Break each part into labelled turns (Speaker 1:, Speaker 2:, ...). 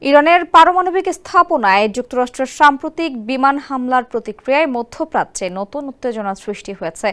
Speaker 1: ইরানের পারমাণবিক স্থাপনায় যুক্তরাষ্ট্রের সাম্প্রতিক বিমান হামলার প্রতিক্রিয়ায় মধ্যপ্রাচ্যে নতুন উত্তেজনা সৃষ্টি হয়েছে।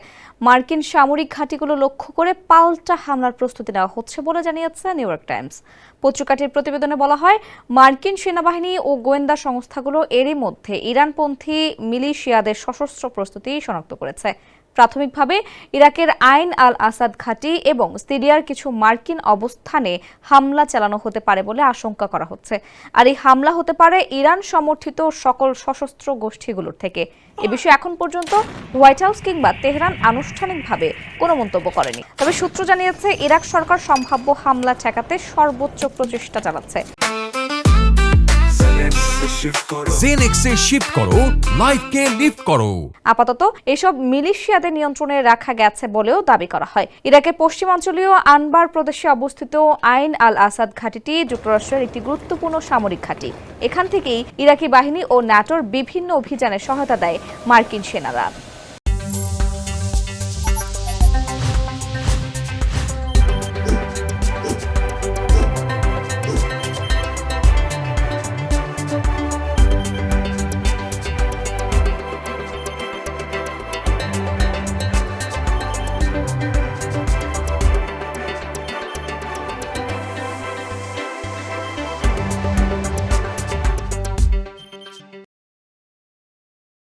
Speaker 1: মার্কিন সামরিক ঘাঁটিগুলো লক্ষ্য করে পাল্টা হামলার প্রস্তুতি নেওয়া হচ্ছে বলে জানিয়েছে নিউ ইয়র্ক টাইমস। পত্রিকাটির প্রতিবেদনে বলা হয়, মার্কিন সেনাবাহিনী ও গোয়েন্দা সংস্থাগুলো এরই মধ্যে ইরানপন্থী মিলিশিয়াদের সশস্ত্র প্রস্তুতি শনাক্ত করেছে। প্রাথমিকভাবে ইরাকের আইন আল আসাদ ঘাঁটি এবং সিরিয়ার কিছু মার্কিন অবস্থানে হামলা চালানো হতে পারে বলে আশঙ্কা করা হচ্ছে। আর এই হামলা হতে পারে ইরান সমর্থিত সকল সশস্ত্র গোষ্ঠীগুলোর থেকে। এ বিষয়ে এখন পর্যন্ত হোয়াইট হাউস কিংবা তেহরান আনুষ্ঠানিকভাবে কোনো মন্তব্য করেনি। তবে সূত্র জানিয়েছে, ইরাক সরকার সম্ভাব্য হামলা ঠেকাতে সর্বোচ্চ প্রচেষ্টা চালাচ্ছে।
Speaker 2: জেনেক্সে শিফট করো, লাইফকে লিফট করো।
Speaker 1: আপাতত এসব মিলিশিয়াদের নিয়ন্ত্রণে রাখা গেছে বলেও দাবি করা হয়। ইরাকের পশ্চিমাঞ্চলীয় আনবার প্রদেশে অবস্থিত আইন আল আসাদ ঘাঁটিটি যুক্তরাষ্ট্রের একটি গুরুত্বপূর্ণ সামরিক ঘাঁটি। এখান থেকেই ইরাকি বাহিনী ও ন্যাটোর বিভিন্ন অভিযানে সহায়তা দেয় মার্কিন সেনারা।